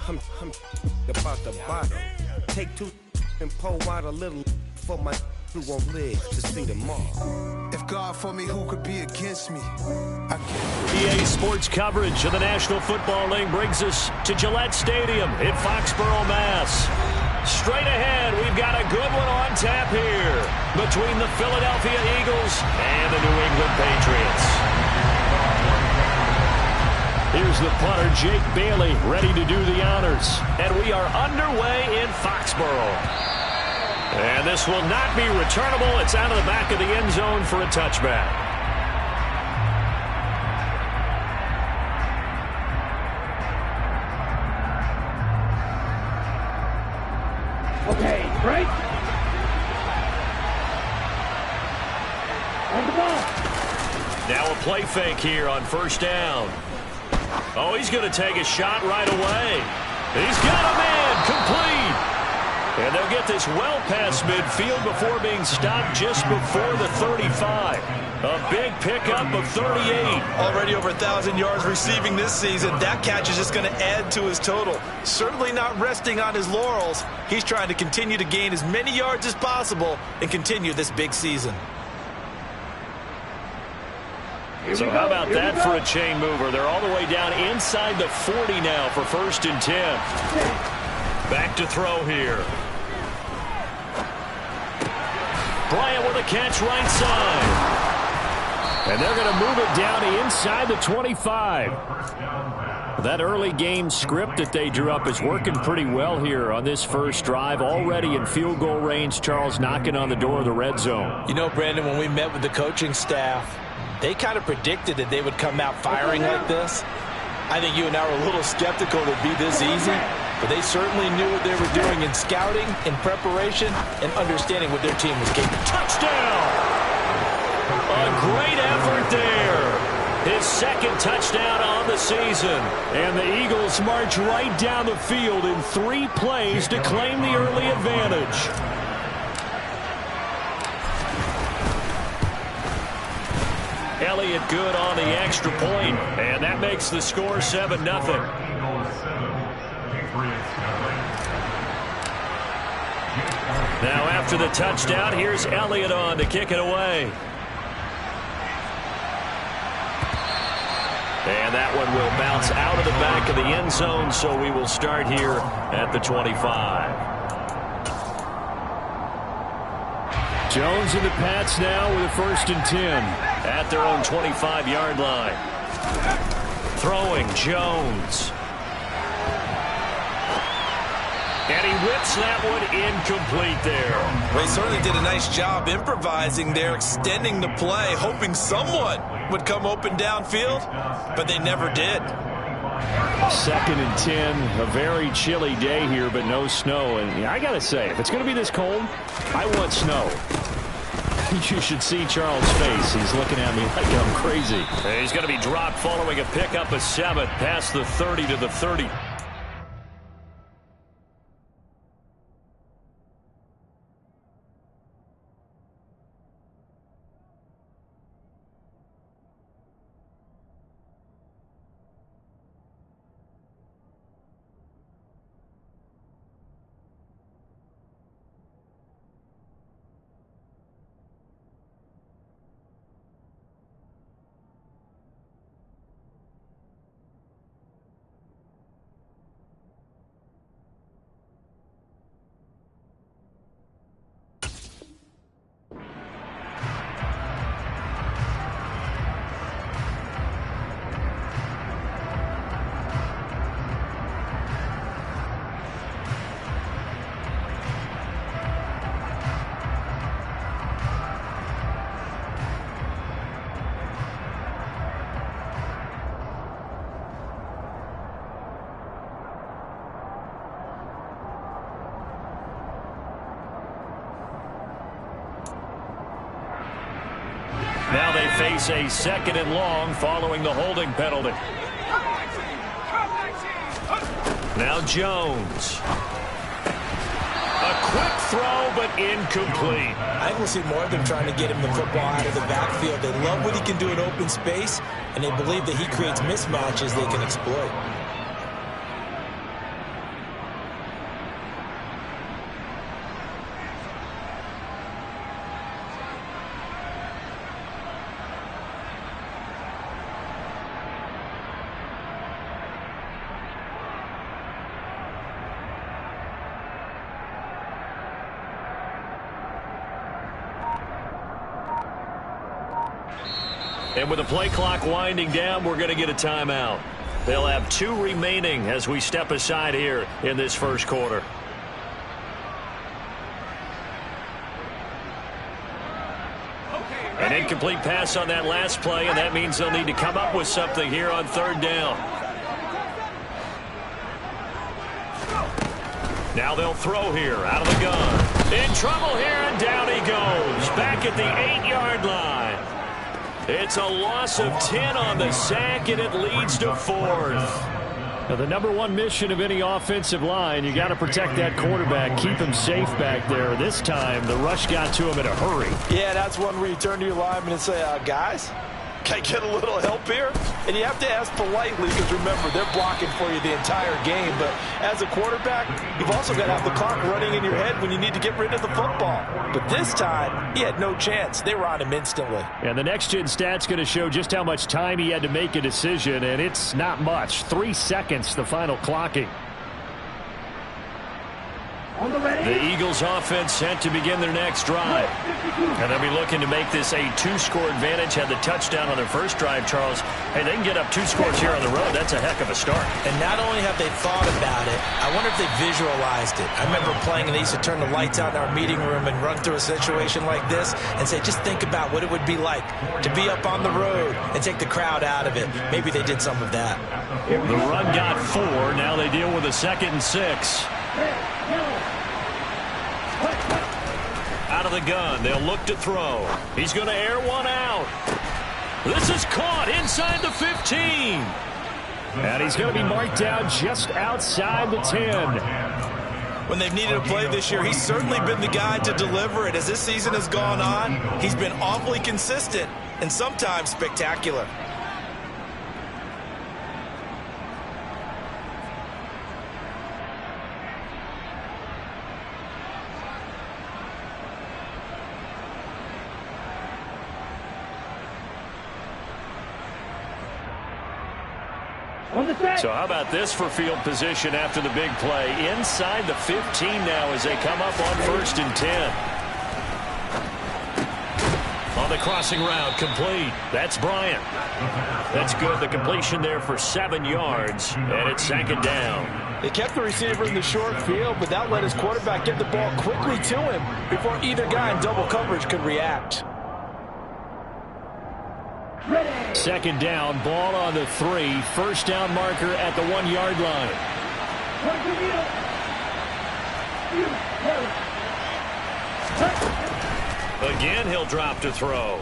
I'm about the bottom. Take two and pour out a little for my who won't live to see tomorrow. If God for me, who could be against me? EA Sports coverage of the National Football League brings us to Gillette Stadium in Foxborough, Mass. Straight ahead, we've got a good one on tap here between the Philadelphia Eagles and the New England Patriots. Here's the punter, Jake Bailey, ready to do the honors. And we are underway in Foxborough. And this will not be returnable. It's out of the back of the end zone for a touchback. Okay, break. On the ball. Now a play fake here on first down. Oh, he's going to take a shot right away. He's got a man complete. And they'll get this well past midfield before being stopped just before the 35. A big pickup of 38. Already over 1,000 yards receiving this season. That catch is just going to add to his total. Certainly not resting on his laurels. He's trying to continue to gain as many yards as possible and continue this big season. So how about that for a chain mover? They're all the way down inside the 40 now for 1st and 10. Back to throw here. Bryant with a catch right side. And they're going to move it down to inside the 25. That early game script that they drew up is working pretty well here on this first drive. Already in field goal range, Charles knocking on the door of the red zone. You know, Brandon, when we met with the coaching staff, they kind of predicted that they would come out firing like this. I think you and I were a little skeptical it would be this easy, but they certainly knew what they were doing in scouting, in preparation, and understanding what their team was capable of. Touchdown! A great effort there. His second touchdown on the season. And the Eagles march right down the field in 3 plays to claim the early advantage. Elliott good on the extra point, and that makes the score 7-0. Now after the touchdown, here's Elliott on to kick it away. And that one will bounce out of the back of the end zone, so we will start here at the 25. Jones and the Pats now with a 1st and 10 at their own 25-yard line. Throwing Jones. And he whips that one incomplete there. Well, he certainly did a nice job improvising there, extending the play, hoping someone would come open downfield, but they never did. 2nd and 10, a very chilly day here, but no snow. And I got to say, if it's going to be this cold, I want snow. You should see Charles' face. He's looking at me like I'm crazy. He's going to be dropped following a pickup of 7 past the 30 to the 30. Now they face a 2nd and long following the holding penalty. Now Jones. A quick throw, but incomplete. I think we'll see more of them trying to get him the football out of the backfield. They love what he can do in open space, and they believe that he creates mismatches they can exploit. And with the play clock winding down, we're going to get a timeout. They'll have 2 remaining as we step aside here in this first quarter. An incomplete pass on that last play, and that means they'll need to come up with something here on 3rd down. Now they'll throw here out of the gun. In trouble here, and down he goes. Back at the 8-yard line. It's a loss of 10 on the sack, and it leads to 4th. Now, the #1 mission of any offensive line, you got to protect that quarterback, keep him safe back there. This time, the rush got to him in a hurry. Yeah, that's one where you turn to your lineman and say, guys, can I get a little help here? And you have to ask politely because, remember, they're blocking for you the entire game. But as a quarterback, you've also got to have the clock running in your head when you need to get rid of the football. But this time, he had no chance. They were on him instantly. And the next-gen stat's going to show just how much time he had to make a decision, and it's not much. 3 seconds, the final clocking. The Eagles offense set to begin their next drive. And they'll be looking to make this a 2-score advantage. Had the touchdown on their first drive, Charles. Hey, they can get up 2 scores here on the road. That's a heck of a start. And not only have they thought about it, I wonder if they visualized it. I remember playing and they used to turn the lights out in our meeting room and run through a situation like this and say, just think about what it would be like to be up on the road and take the crowd out of it. Maybe they did some of that. The run got 4. Now they deal with a 2nd and 6. Out of the gun, they'll look to throw. He's going to air one out. This is caught inside the 15. And he's going to be marked down just outside the 10. When they've needed a play this year, he's certainly been the guy to deliver it. As this season has gone on, he's been awfully consistent and sometimes spectacular. So how about this for field position after the big play? Inside the 15 now as they come up on 1st and 10. On the crossing route, complete. That's Bryant. That's good. The completion there for 7 yards, and it's 2nd down. They kept the receiver in the short field, but that let his quarterback get the ball quickly to him before either guy in double coverage could react. 2nd down, ball on the 3. 1st down marker at the 1-yard line. Again, he'll drop to throw.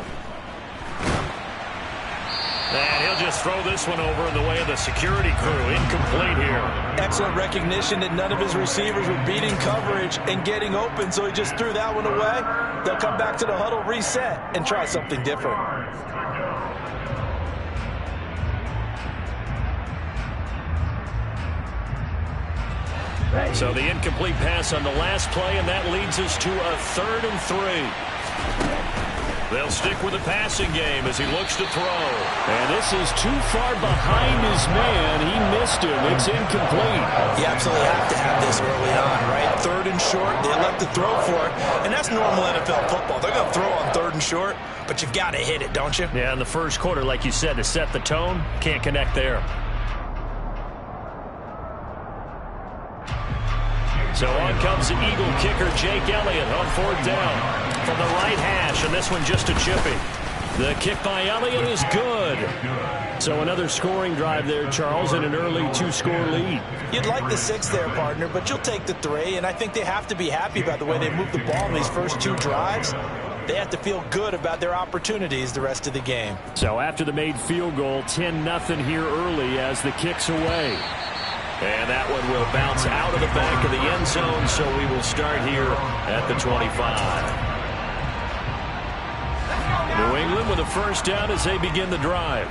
And he'll just throw this one over in the way of the security crew. Incomplete here. Excellent recognition that none of his receivers were beating coverage and getting open, so he just threw that one away. They'll come back to the huddle, reset, and try something different. So the incomplete pass on the last play, and that leads us to a 3rd and 3. They'll stick with the passing game as he looks to throw. And this is too far behind his man. He missed him. It's incomplete. You absolutely have to have this early on, right? 3rd and short, they elect to throw for it. And that's normal NFL football. They're going to throw on 3rd and short, but you've got to hit it, don't you? Yeah, in the first quarter, like you said, to set the tone, can't connect there. So on comes the Eagle kicker, Jake Elliott, on 4th down from the right hash, and this one just a chippy. The kick by Elliott is good. So another scoring drive there, Charles, and an early 2-score lead. You'd like the 6 there, partner, but you'll take the 3, and I think they have to be happy about the way they moved the ball in these first 2 drives. They have to feel good about their opportunities the rest of the game. So after the made field goal, 10-0 here early as the kick's away. And that one will bounce out of the back of the end zone, so we will start here at the 25. New England with a 1st down as they begin the drive.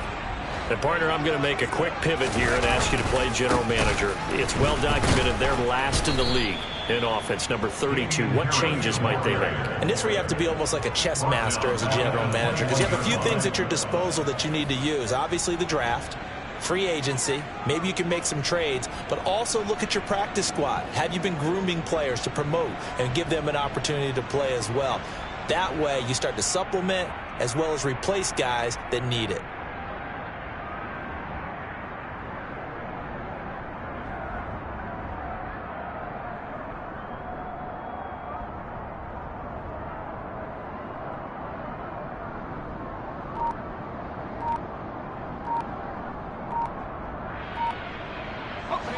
And, partner, I'm going to make a quick pivot here and ask you to play general manager. It's well documented they're last in the league in offense, number 32. What changes might they make? And this is where you have to be almost like a chess master as a general manager, because you have a few things at your disposal that you need to use. Obviously, the draft. Free agency, maybe you can make some trades, but also look at your practice squad. Have you been grooming players to promote and give them an opportunity to play as well? That way, you start to supplement as well as replace guys that need it.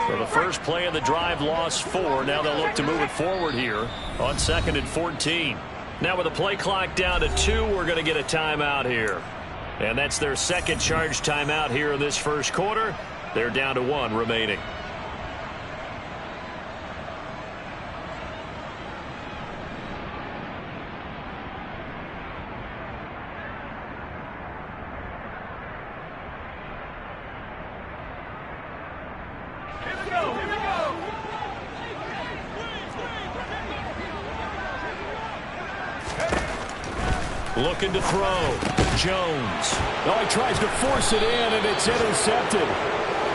So the first play of the drive lost 4. Now they'll look to move it forward here on 2nd and 14. Now with the play clock down to 2, we're going to get a timeout here. And that's their second charge timeout here in this first quarter. They're down to 1 remaining. Looking to throw. Jones. Oh, he tries to force it in, and it's intercepted.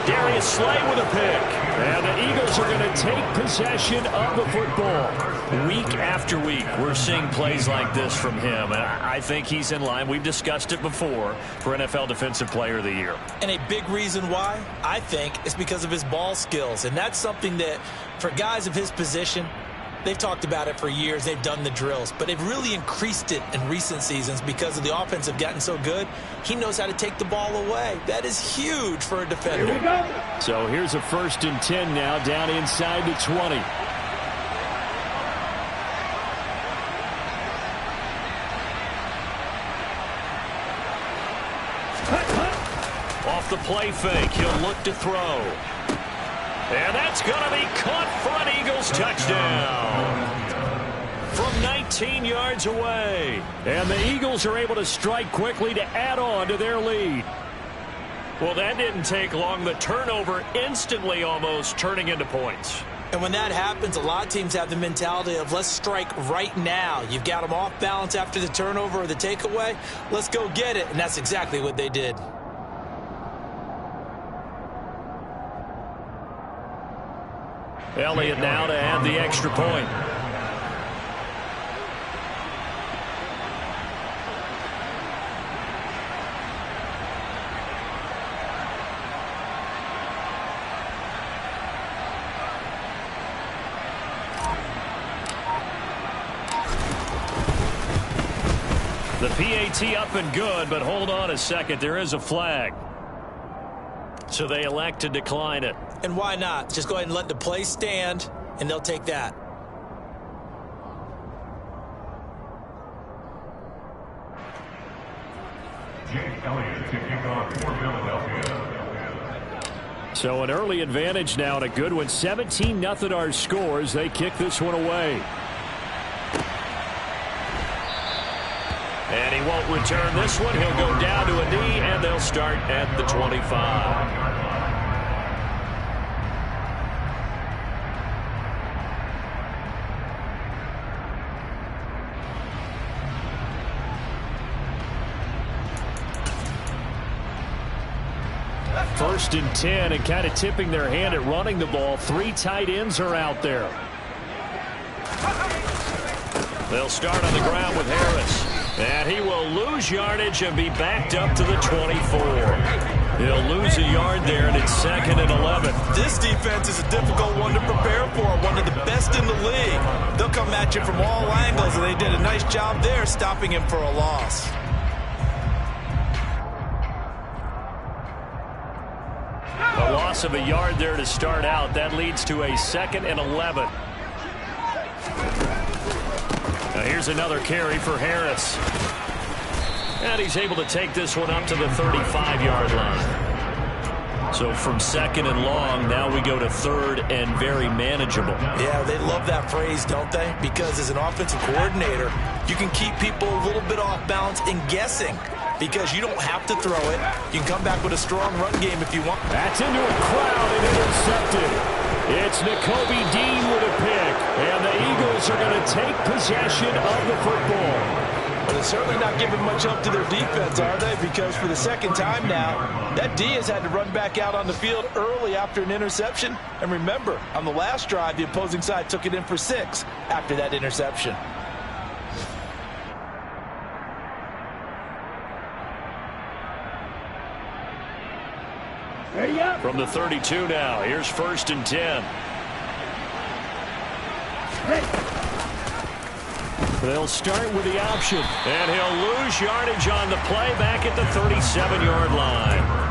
Darius Slay with a pick. And the Eagles are going to take possession of the football. Week after week, we're seeing plays like this from him. And I think he's in line. We've discussed it before for NFL Defensive Player of the Year. And a big reason why, I think, is because of his ball skills. And that's something that, for guys of his position, they've talked about it for years. They've done the drills. But they've really increased it in recent seasons because of the offense have gotten so good. He knows how to take the ball away. That is huge for a defender. Here we go. So here's a 1st and 10 now down inside the 20. Off the play fake, he'll look to throw. And that's going to be caught for an Eagles touchdown. From 19 yards away. And the Eagles are able to strike quickly to add on to their lead. Well, that didn't take long. The turnover instantly almost turning into points. And when that happens, a lot of teams have the mentality of let's strike right now. You've got them off balance after the turnover or the takeaway. Let's go get it. And that's exactly what they did. Elliott now to add the extra point. The PAT up and good, but hold on a second. There is a flag. So they elect to decline it. And why not? Just go ahead and let the play stand, and they'll take that. So an early advantage now and a good one. 17-0 our scores. They kick this one away. And he won't return this one. He'll go down to a knee, and they'll start at the 25. First and 10, and kind of tipping their hand at running the ball. 3 tight ends are out there. They'll start on the ground with Harris. And he will lose yardage and be backed up to the 24. He'll lose a yard there, and it's 2nd and 11. This defense is a difficult one to prepare for, one of the best in the league. They'll come at you from all angles, and they did a nice job there stopping him for a loss. A loss of a yard there to start out. That leads to a 2nd and 11. Now here's another carry for Harris. And he's able to take this one up to the 35-yard line. So from 2nd and long, now we go to 3rd and very manageable. Yeah, they love that phrase, don't they? Because as an offensive coordinator, you can keep people a little bit off balance and guessing. Because you don't have to throw it. You can come back with a strong run game if you want. That's into a crowd and intercepted. It's Nakobe Dean with a pick. And the Eagles are going to take possession of the football. Well, they're certainly not giving much up to their defense, are they? Because for the second time now, that D has had to run back out on the field early after an interception. And remember, on the last drive, the opposing side took it in for 6 after that interception. From the 32 now, here's 1st and 10. They'll start with the option, and he'll lose yardage on the play back at the 37-yard line.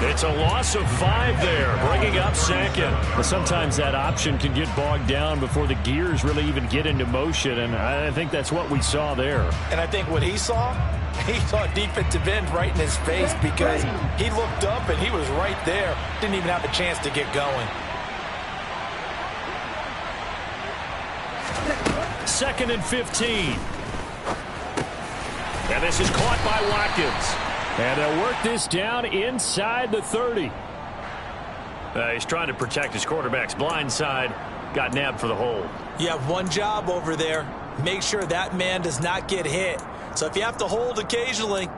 It's a loss of 5 there, bringing up 2nd. Well, sometimes that option can get bogged down before the gears really even get into motion, and I think that's what we saw there. And I think what he saw a defensive end right in his face because he looked up and he was right there. Didn't even have a chance to get going. 2nd and 15. And this is caught by Watkins. And they'll work this down inside the 30. He's trying to protect his quarterback's blind side. Got nabbed for the hold. You have one job over there. Make sure that man does not get hit. So if you have to hold occasionally,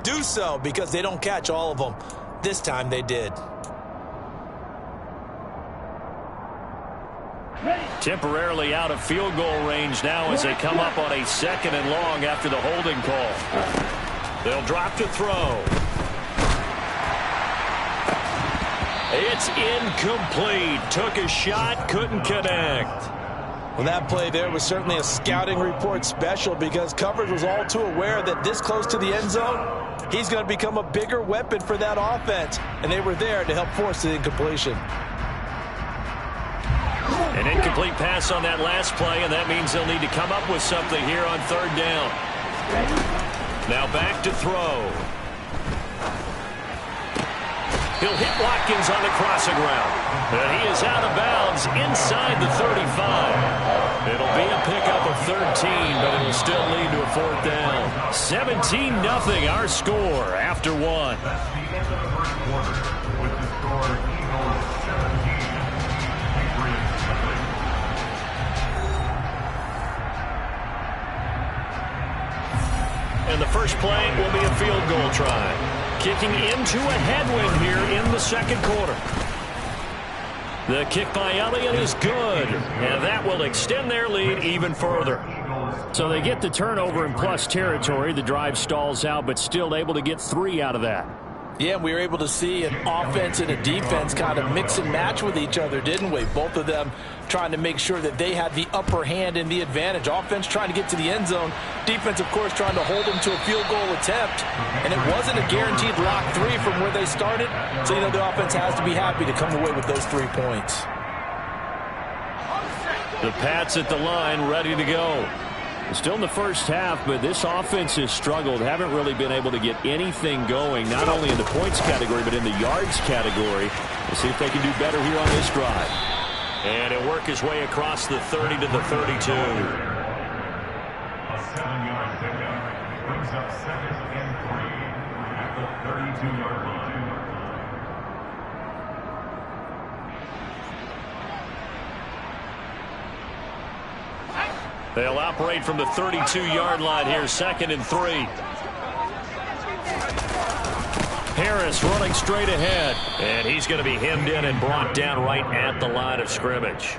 do so because they don't catch all of them. This time they did. Temporarily out of field goal range now as they come up on a 2nd and long after the holding call. They'll drop to throw. It's incomplete. Took a shot, couldn't connect. Well, that play there was certainly a scouting report special because coverage was all too aware that this close to the end zone, he's going to become a bigger weapon for that offense. And they were there to help force the incompletion. An incomplete pass on that last play, and that means they'll need to come up with something here on 3rd down. Now back to throw. He'll hit Watkins on the crossing route. And he is out of bounds inside the 35. It'll be a pickup of 13, but it'll still lead to a 4th down. 17-0 our score after 1. And the first play will be a field goal try. Kicking into a headwind here in the 2nd quarter. The kick by Elliott is good, and that will extend their lead even further. So they get the turnover in plus territory. The drive stalls out, but still able to get 3 out of that. Yeah, we were able to see an offense and a defense kind of mix and match with each other, didn't we? Both of them trying to make sure that they had the upper hand and the advantage. Offense trying to get to the end zone. Defense, of course, trying to hold them to a field goal attempt. And it wasn't a guaranteed lock 3 from where they started. So, the offense has to be happy to come away with those 3 points. The Pats at the line, ready to go. Still in the first half, but this offense has struggled. Haven't really been able to get anything going, not only in the points category, but in the yards category. We'll see if they can do better here on this drive. And he'll work his way across the 30 to the 32. A 7-yard pickup brings up 2nd and 3 at the 32-yard line. They'll operate from the 32-yard line here, 2nd and 3. Harris running straight ahead. And he's going to be hemmed in and brought down right at the line of scrimmage.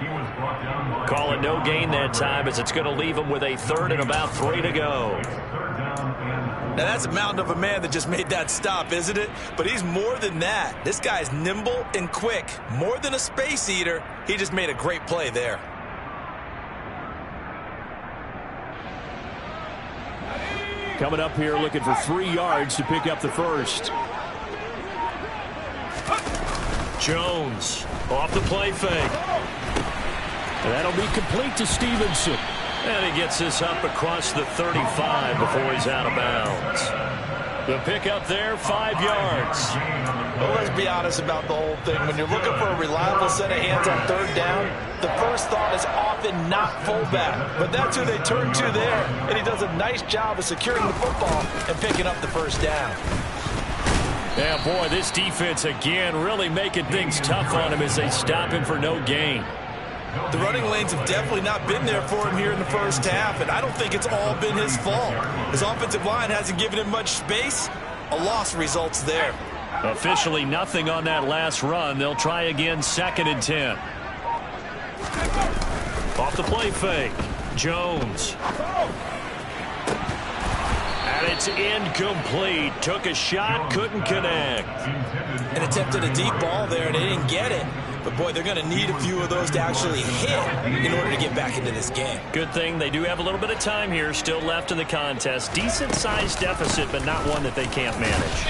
Call it no gain that time as it's going to leave him with a 3rd and about 3 to go. Now, that's a mountain of a man that just made that stop, isn't it? But he's more than that. This guy's nimble and quick. More than a space eater. He just made a great play there. Coming up here looking for 3 yards to pick up the first. Jones off the play fake. And that'll be complete to Stevenson. And he gets this up across the 35 before he's out of bounds. The pickup there, 5 yards. Well, let's be honest about the whole thing. When you're looking for a reliable set of hands on 3rd down, the first thought is often not fullback. But that's who they turn to there, and he does a nice job of securing the football and picking up the first down. Yeah, boy, this defense again really making things tough on him as they stop him for no gain. The running lanes have definitely not been there for him here in the first half, and I don't think it's all been his fault. His offensive line hasn't given him much space. A loss results there. Officially nothing on that last run. They'll try again, 2nd and 10. Off the play fake. Jones. And And it's incomplete. Took a shot, couldn't connect. And attempted a deep ball there, and they didn't get it. But, boy, they're going to need a few of those to actually hit in order to get back into this game. Good thing they do have a little bit of time here still left in the contest. Decent-sized deficit, but not one that they can't manage.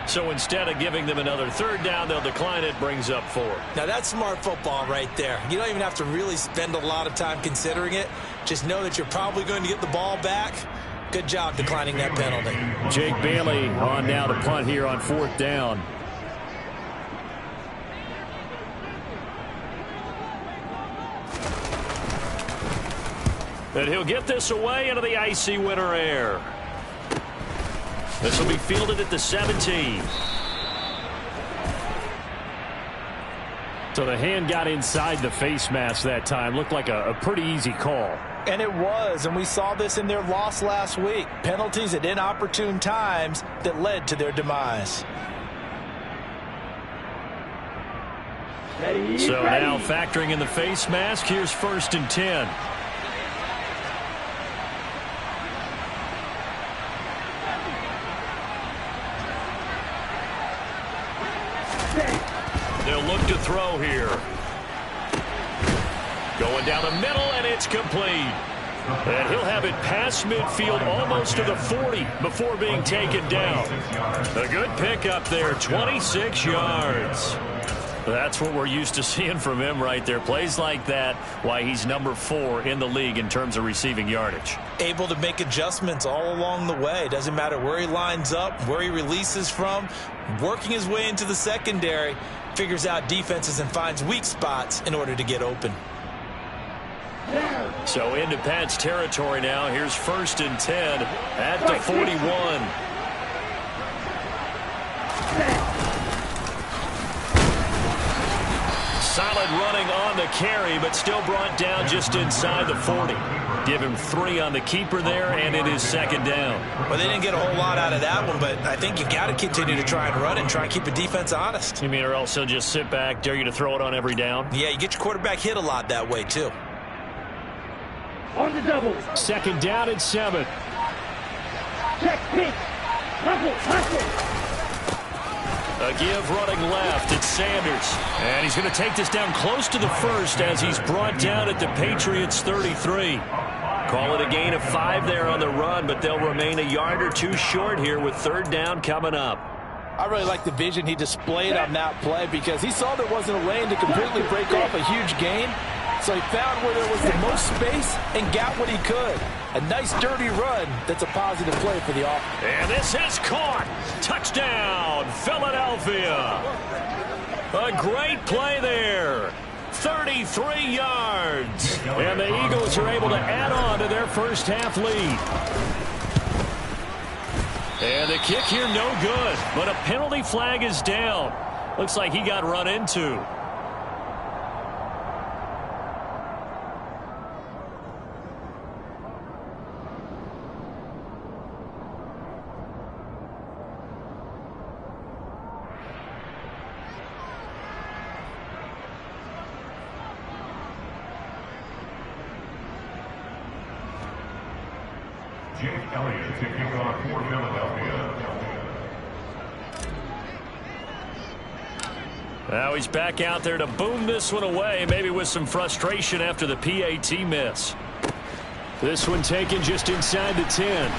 So instead of giving them another third down, they'll decline it, brings up 4. Now, that's smart football right there. You don't even have to really spend a lot of time considering it. Just know that you're probably going to get the ball back. Good job declining that penalty. Jake Bailey on now to punt here on 4th down. And he'll get this away into the icy winter air. This will be fielded at the 17. So the hand got inside the face mask that time. Looked like a pretty easy call. And it was, and we saw this in their loss last week. Penalties at inopportune times that led to their demise. So now factoring in the face mask, here's 1st and 10. They'll look to throw here. Going down the middle, and it's complete. And he'll have it past midfield almost to the 40 before being taken down. A good pickup there, 26 yards. That's what we're used to seeing from him right there. Plays like that, why he's number 4 in the league in terms of receiving yardage. Able to make adjustments all along the way. Doesn't matter where he lines up, where he releases from. Working his way into the secondary, figures out defenses and finds weak spots in order to get open. So into PATS territory now. Here's 1st and 10 at the 41. Solid running on the carry, but still brought down just inside the 40. Give him 3 on the keeper there, and it is 2nd down. Well, they didn't get a whole lot out of that one, but I think you got to continue to try and run and try and keep the defense honest. You mean, or else he'll just sit back, dare you to throw it on every down? Yeah, you get your quarterback hit a lot that way, too. On the double. 2nd down and 7. Check, pitch. Hustle. A give running left. It's Sanders. And he's going to take this down close to the 1st as he's brought down at the Patriots 33. Call it a gain of 5 there on the run, but they'll remain a yard or 2 short here with 3rd down coming up. I really like the vision he displayed on that play because he saw there wasn't a lane to completely break off a huge gain. So he found where there was the most space and got what he could. A nice dirty run that's a positive play for the offense. And this is caught. Touchdown, Philadelphia. A great play there. 33 yards. And the Eagles are able to add on to their first half lead. And the kick here no good. But a penalty flag is down. Looks like he got run into. Jake Elliott to kick off for Philadelphia. Now he's back out there to boom this one away, maybe with some frustration after the PAT miss. This one taken just inside the 10.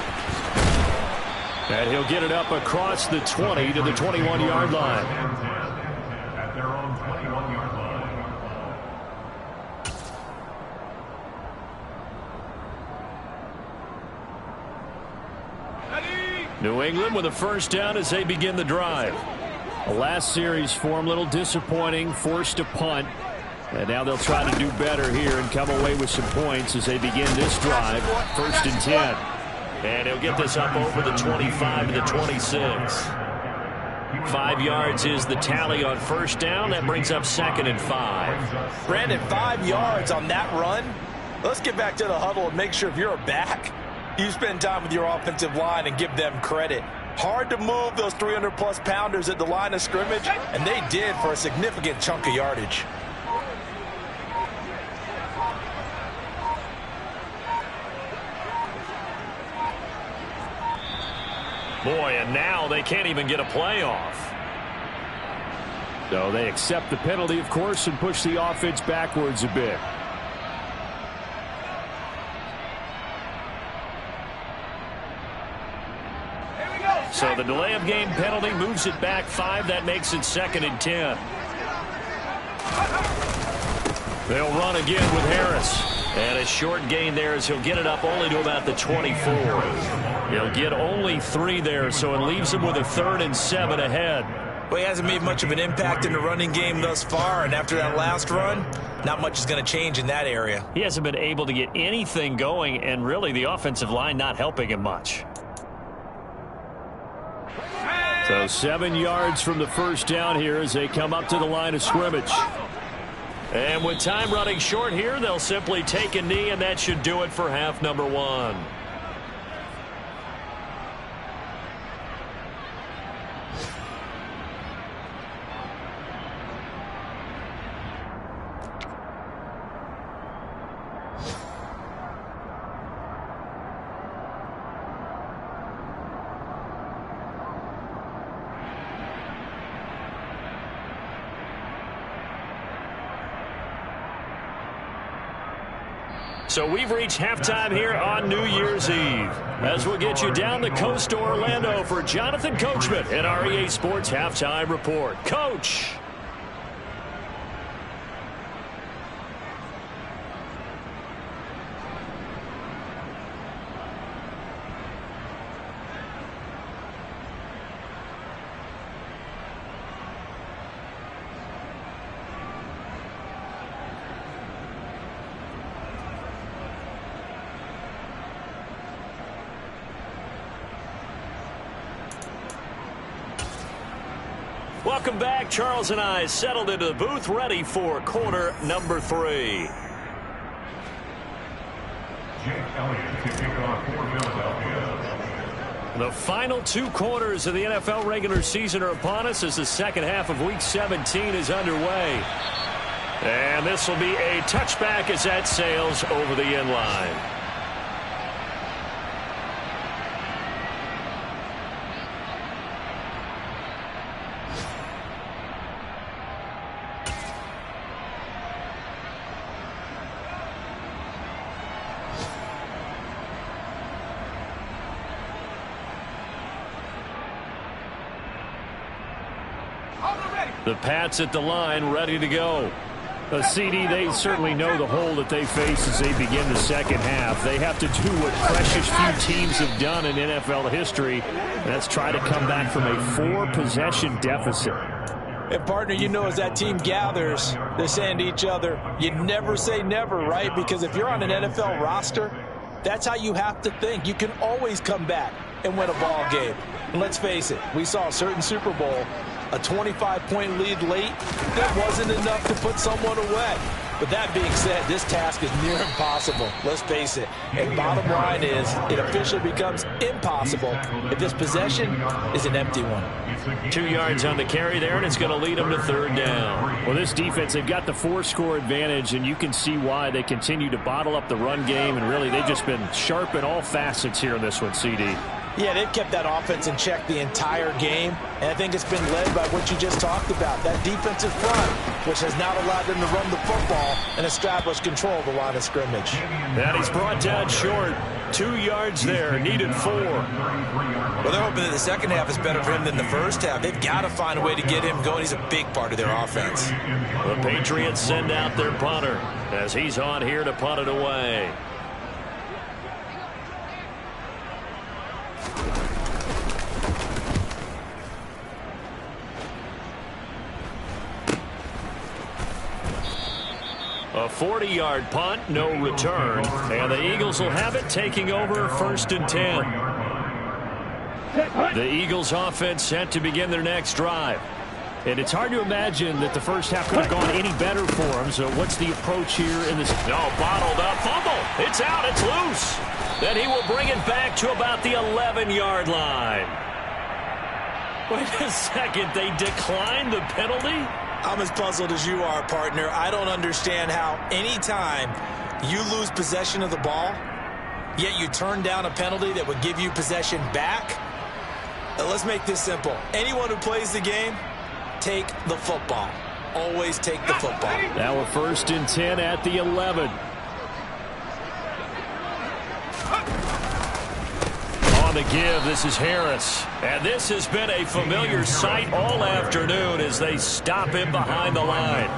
And he'll get it up across the 20 to the 21-yard line. At their own 21-yard line. New England with a 1st down as they begin the drive. The last series for them, a little disappointing, forced to punt. And now they'll try to do better here and come away with some points as they begin this drive. 1st and 10. And he'll get this up over the 25 to the 26. 5 yards is the tally on 1st down. That brings up 2nd and 5. Brandon, 5 yards on that run. Let's get back to the huddle and make sure if you're a back, you spend time with your offensive line and give them credit. Hard to move those 300-plus pounders at the line of scrimmage, and they did for a significant chunk of yardage. Boy, and now they can't even get a play off. So they accept the penalty, of course, and push the offense backwards a bit. So the delay of game penalty moves it back 5. That makes it 2nd and 10. They'll run again with Harris. And a short gain there as he'll get it up only to about the 24. He'll get only 3 there, so it leaves him with a 3rd and 7 ahead. Well, he hasn't made much of an impact in the running game thus far, and after that last run, not much is going to change in that area. He hasn't been able to get anything going, and really the offensive line not helping him much. So 7 yards from the first down here as they come up to the line of scrimmage. And with time running short here, they'll simply take a knee, and that should do it for half number 1. So we've reached halftime here on New Year's Eve. As we'll get you down the coast to Orlando for Jonathan Coachman in our EA Sports Halftime Report. Coach. Welcome back. Charles and I settled into the booth, ready for quarter number 3. Jake Elliott to kick off for Philadelphia. The final 2 quarters of the NFL regular season are upon us as the second half of Week 17 is underway. And this will be a touchback as that sails over the end line. The Pats at the line, ready to go. CD, they certainly know the hole that they face as they begin the second half. They have to do what precious few teams have done in NFL history, and that's try to come back from a 4-possession deficit. And, partner, you know, as that team gathers, they're saying to each other, you never say never, right? Because if you're on an NFL roster, that's how you have to think. You can always come back and win a ball game. And let's face it, we saw a certain Super Bowl, a 25-point lead late, that wasn't enough to put someone away. But that being said, this task is near impossible. Let's face it. And bottom line is, it officially becomes impossible if this possession is an empty one. 2 yards on the carry there, and it's going to lead them to 3rd down. Well, this defense, they've got the 4-score advantage, and you can see why they continue to bottle up the run game, and really they've just been sharp in all facets here in this one, CD. Yeah, they've kept that offense in check the entire game, and I think it's been led by what you just talked about, that defensive front, which has not allowed them to run the football and establish control of the line of scrimmage. And he's brought down short. 2 yards there, needed 4. Well, they're hoping that the second half is better for him than the first half. They've got to find a way to get him going. He's a big part of their offense. The Patriots send out their punter as he's on here to punt it away. A 40-yard punt, no return. And the Eagles will have it, taking over 1st and 10. The Eagles offense set to begin their next drive. And it's hard to imagine that the first half could have gone any better for them. So what's the approach here in this? No, bottled up, fumble. It's out, it's loose. Then he will bring it back to about the 11-yard line. Wait a second, they declined the penalty? I'm as puzzled as you are, partner. I don't understand how any time you lose possession of the ball, yet you turn down a penalty that would give you possession back. Let's make this simple. Anyone who plays the game, take the football. Always take the football. Now a 1st and 10 at the 11. On the give, this is Harris. And this has been a familiar sight all afternoon as they stop him behind the line.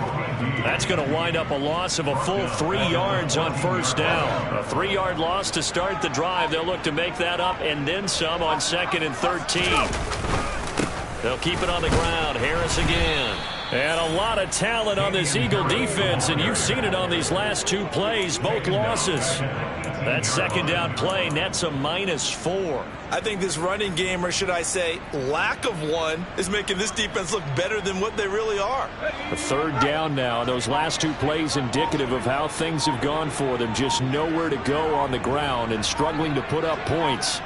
That's going to wind up a loss of a full 3 yards on 1st down. A 3-yard loss to start the drive. They'll look to make that up and then some on 2nd and 13. They'll keep it on the ground. Harris again. And a lot of talent on this Eagle defense, and you've seen it on these last 2 plays, both losses. That 2nd down play nets a -4. I think this running game, or should I say lack of one, is making this defense look better than what they really are. A 3rd down now. Those last 2 plays indicative of how things have gone for them. Just nowhere to go on the ground and struggling to put up points.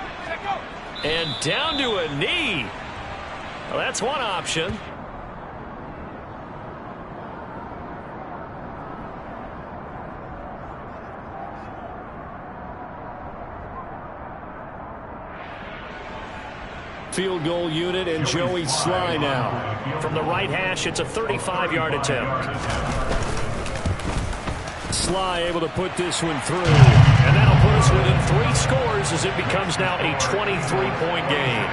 And down to a knee. Well, that's one option. Field goal unit and Joey Sly now. From the right hash, it's a 35-yard attempt. Sly able to put this one through. And that'll put us within 3 scores as it becomes now a 23-point game.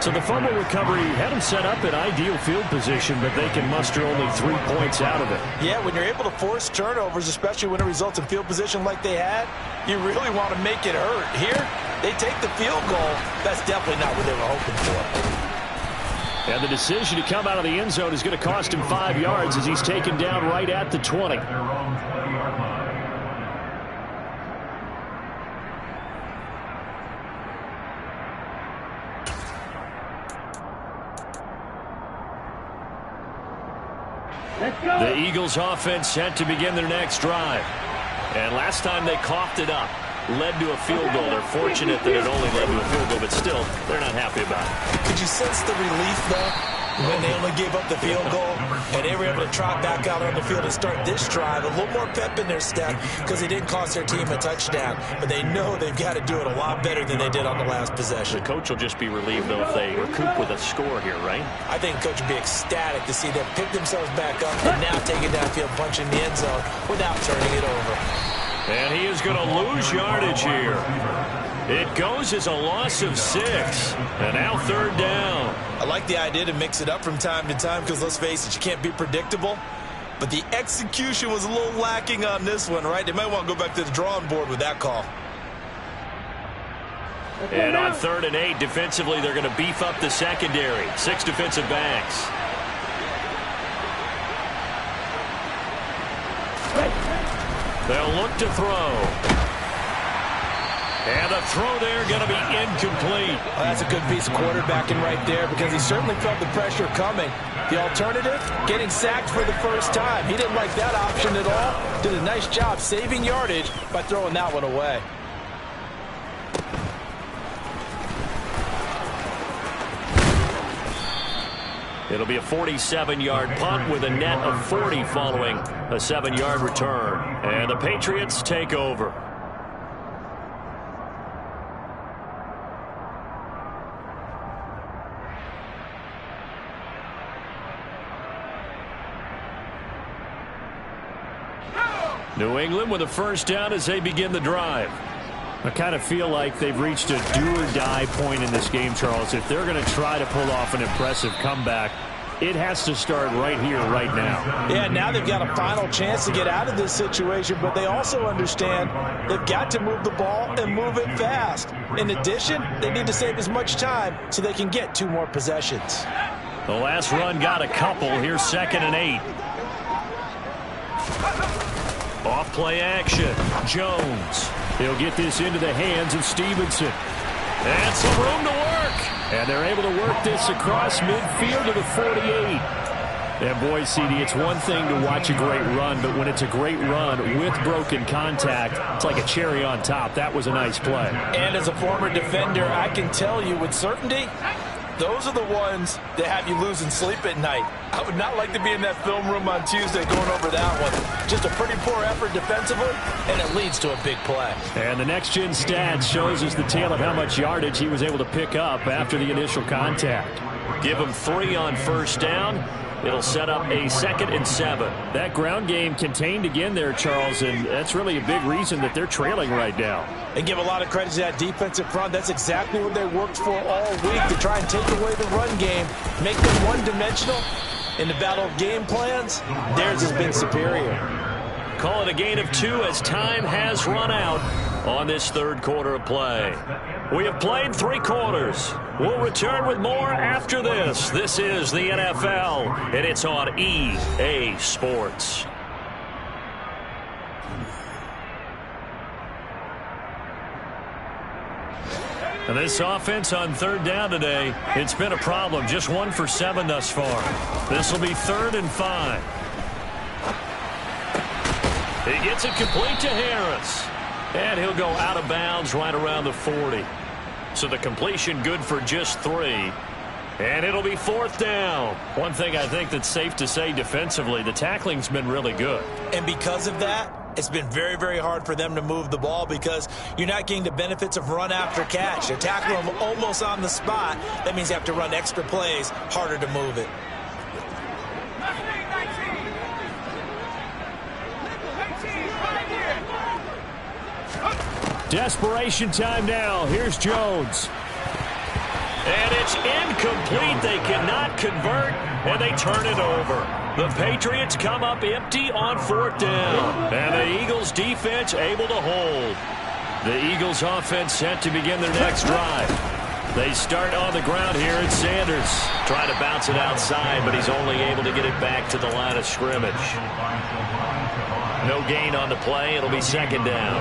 So the fumble recovery had them set up in ideal field position, but they can muster only 3 points out of it. Yeah, when you're able to force turnovers, especially when it results in field position like they had, you really want to make it hurt. Here, they take the field goal. That's definitely not what they were hoping for. And the decision to come out of the end zone is going to cost him 5 yards as he's taken down right at the 20. The Eagles offense set to begin their next drive. And last time they coughed it up, led to a field goal. They're fortunate that it only led to a field goal, but still, they're not happy about it. Could you sense the relief, though, when they only gave up the field goal and they were able to trot back out on the field and start this drive? A little more pep in their step because it didn't cost their team a touchdown, but they know they've got to do it a lot better than they did on the last possession. The coach will just be relieved, though, if they recoup with a score here, right? I think the coach would be ecstatic to see them pick themselves back up and now take it downfield, punch in the end zone without turning it over. And he is going to lose yardage here. It goes as a loss of 6. And now 3rd down. I like the idea to mix it up from time to time because, let's face it, you can't be predictable. But the execution was a little lacking on this one, right? They might want to go back to the drawing board with that call. And on 3rd and 8, defensively, they're going to beef up the secondary. 6 defensive backs. They'll look to throw. And the throw there going to be incomplete. Well, that's a good piece of quarterbacking right there because he certainly felt the pressure coming. The alternative, getting sacked for the first time. He didn't like that option at all. Did a nice job saving yardage by throwing that one away. It'll be a 47-yard punt with a net of 40 following a 7-yard return. And the Patriots take over. New England with a 1st down as they begin the drive. I kind of feel like they've reached a do-or-die point in this game, Charles. If they're going to try to pull off an impressive comeback, it has to start right here, right now. Yeah, now they've got a final chance to get out of this situation, but they also understand they've got to move the ball and move it fast. In addition, they need to save as much time so they can get 2 more possessions. The last run got a couple. Here's 2nd and 8. Off play action. Jones. He'll get this into the hands of Stevenson. And some room to work. And they're able to work this across midfield to the 48. And boy, CD, it's one thing to watch a great run, but when it's a great run with broken contact, it's like a cherry on top. That was a nice play. And as a former defender, I can tell you with certainty, Those are the ones that have you losing sleep at night. I would not like to be in that film room on Tuesday going over that one. Just a pretty poor effort defensively, and it leads to a big play. And the next-gen stats shows us the tale of how much yardage he was able to pick up after the initial contact. Give him 3 on first down. It'll set up a 2nd and 7. That ground game contained again there, Charles, and that's really a big reason that they're trailing right now. And give a lot of credit to that defensive front. That's exactly what they worked for all week, to try and take away the run game, make them one-dimensional. In the battle of game plans, theirs has been superior. Call it a gain of 2 as time has run out on this third quarter of play. We have played 3 quarters. We'll return with more after this. This is the NFL, and it's on EA Sports. And this offense on third down today, it's been a problem. Just 1 for 7 thus far. This will be 3rd and 5. He gets it complete to Harris. And he'll go out of bounds right around the 40. So the completion good for just 3. And it'll be 4th down. One thing I think that's safe to say defensively, the tackling's been really good. And because of that, it's been very, very hard for them to move the ball because you're not getting the benefits of run after catch. They're tackling them almost on the spot. That means you have to run extra plays, harder to move it. Desperation time now. Here's Jones. And it's incomplete. They cannot convert, and they turn it over. The Patriots come up empty on 4th down. And the Eagles defense able to hold. The Eagles offense set to begin their next drive. They start on the ground here at Sanders. Trying to bounce it outside, but he's only able to get it back to the line of scrimmage. No gain on the play. It'll be 2nd down.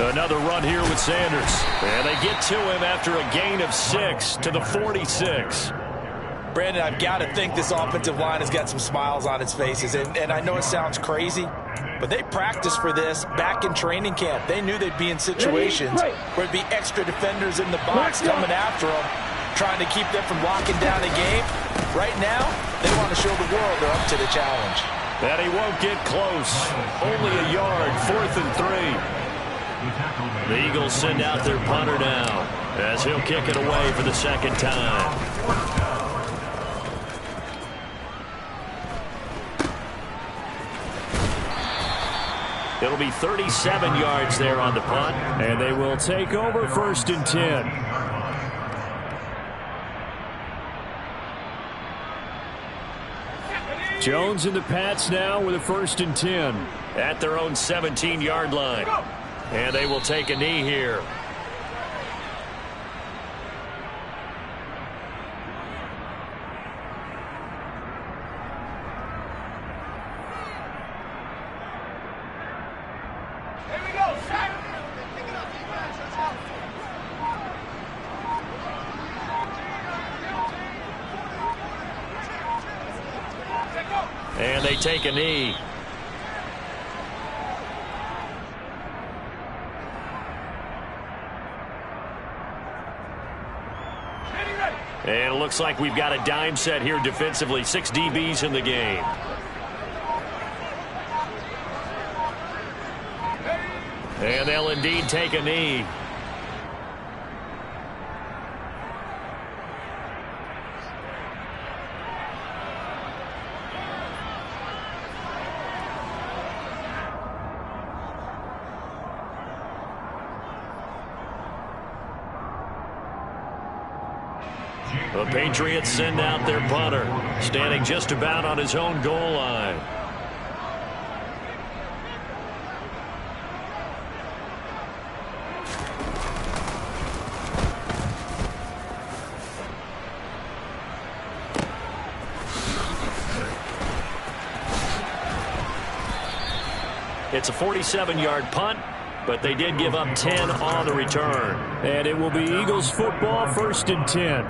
Another run here with Sanders. And they get to him after a gain of 6 to the 46. Brandon, I've got to think this offensive line has got some smiles on its faces. And I know it sounds crazy, but they practiced for this back in training camp. They knew they'd be in situations where it'd be extra defenders in the box coming after them, trying to keep them from locking down the game. Right now, they want to show the world they're up to the challenge. And he won't get close. Only a yard, 4th and 3. The Eagles send out their punter now as he'll kick it away for the 2nd time. It'll be 37 yards there on the punt, and they will take over 1st and 10. Jones and the Pats now with a 1st and 10 at their own 17-yard line. And they will take a knee here. Here we go, Shaq. And they take a knee. And it looks like we've got a dime set here defensively. 6 DBs in the game. And they'll indeed take a knee. The Patriots send out their punter, standing just about on his own goal line. It's a 47-yard punt, but they did give up 10 on the return. And it will be Eagles football, 1st and 10.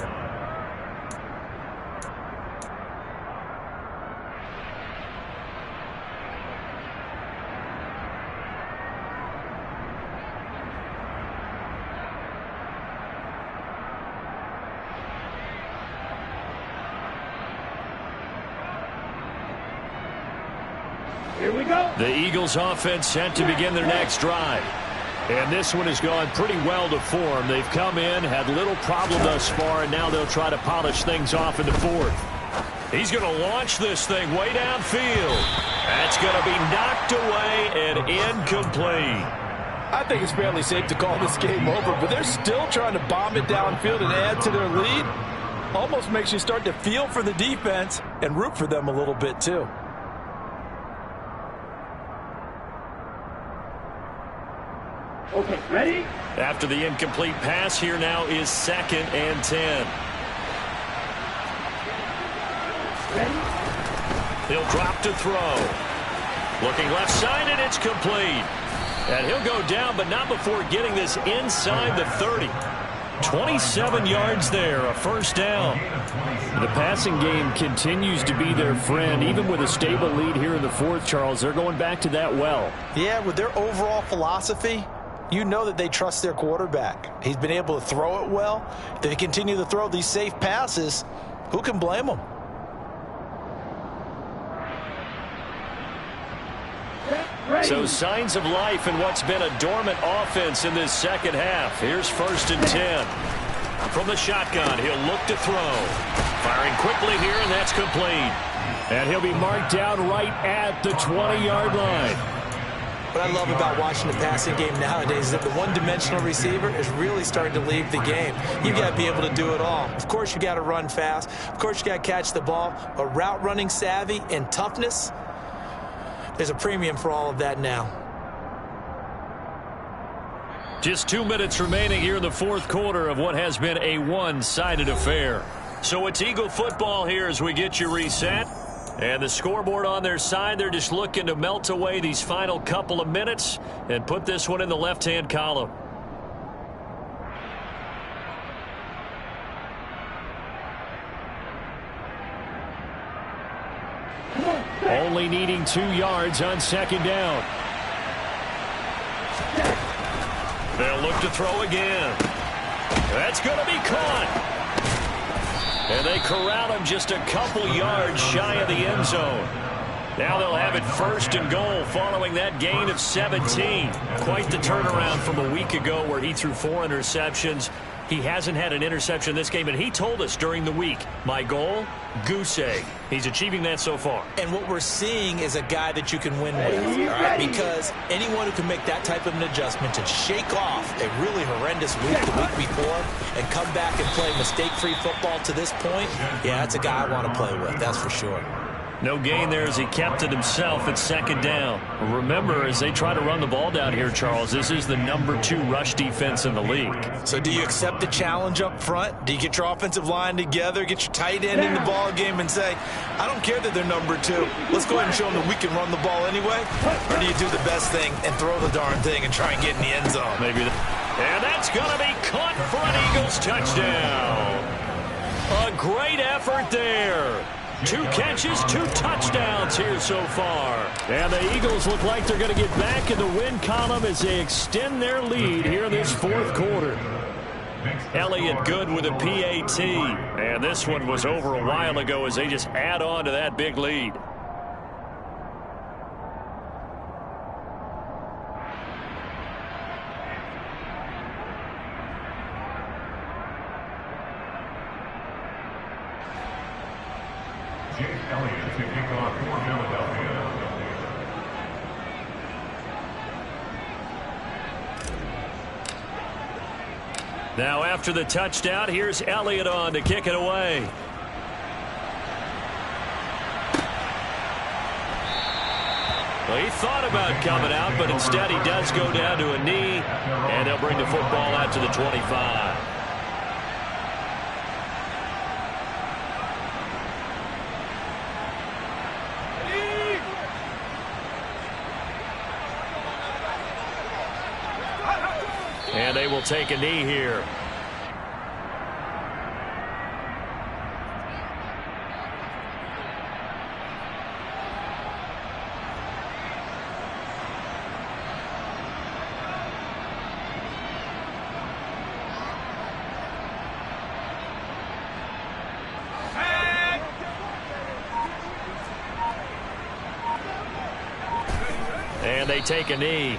Here we go. The Eagles offense set to begin their next drive. And this one has gone pretty well to form. They've come in, had little problem thus far, and now they'll try to polish things off in the fourth. He's going to launch this thing way downfield. That's going to be knocked away and incomplete. I think it's fairly safe to call this game over, but they're still trying to bomb it downfield and add to their lead. Almost makes you start to feel for the defense and root for them a little bit too. Okay, ready? After the incomplete pass, here now is 2nd and 10. He'll drop to throw. Looking left side, and it's complete. And he'll go down, but not before getting this inside the 30. 27 yards there, a first down. The passing game continues to be their friend. Even with a stable lead here in the fourth, Charles, they're going back to that well. Yeah, with their overall philosophy, you know that they trust their quarterback. He's been able to throw it well. If they continue to throw these safe passes, who can blame them? So signs of life in what's been a dormant offense in this second half. Here's 1st and 10. From the shotgun, he'll look to throw. Firing quickly here, and that's complete. And he'll be marked down right at the 20-yard line. What I love about watching the passing game nowadays is that the one-dimensional receiver is really starting to leave the game. You've got to be able to do it all. Of course, you got to run fast. Of course, you got to catch the ball. But route running savvy and toughness, there's a premium for all of that now. Just 2 minutes remaining here in the fourth quarter of what has been a one-sided affair. So it's Eagle football here as we get you reset. And the scoreboard on their side, they're just looking to melt away these final couple of minutes and put this one in the left-hand column. Only needing 2 yards on 2nd down. They'll look to throw again. That's going to be caught. And they corral him just a couple yards shy of the end zone. Now they'll have it 1st and goal following that gain of 17. Quite the turnaround from a week ago where he threw 4 interceptions. He hasn't had an interception this game, and he told us during the week, my goal, goose egg. He's achieving that so far. And what we're seeing is a guy that you can win with, all right? Because anyone who can make that type of an adjustment to shake off a really horrendous week the week before and come back and play mistake-free football to this point, yeah, that's a guy I want to play with, that's for sure. No gain there as he kept it himself at 2nd down. Remember, as they try to run the ball down here, Charles, this is the number 2 rush defense in the league. So do you accept the challenge up front? Do you get your offensive line together, get your tight end in the ball game and say, I don't care that they're number 2. Let's go ahead and show them that we can run the ball anyway? Or do you do the best thing and throw the darn thing and try and get in the end zone? Maybe. And that's going to be caught for an Eagles touchdown. A great effort there. 2 catches, 2 touchdowns here so far. And the Eagles look like they're going to get back in the win column as they extend their lead here in this fourth quarter. Elliott good with a PAT. And this one was over a while ago as they just add on to that big lead. Jake Elliott to kick off for Philadelphia. Now after the touchdown, here's Elliott on to kick it away. Well, he thought about coming out, but instead he does go down to a knee, and they'll bring the football out to the 25. And they will take a knee here. and they take a knee.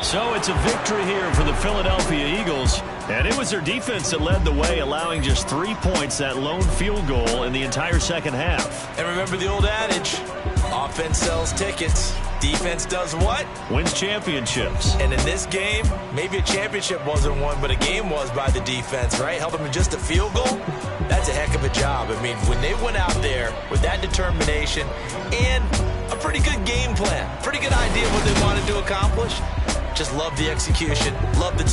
So it's a victory here for the Philadelphia Eagles. And it was their defense that led the way, allowing just 3 points, that lone field goal in the entire second half. And remember the old adage, offense sells tickets. Defense does what? Wins championships. And in this game, maybe a championship wasn't won, but a game was by the defense, right? Held them to just a field goal. That's a heck of a job. I mean, when they went out there with that determination and a pretty good game plan, pretty good idea of what they wanted to accomplish, just love the execution, love the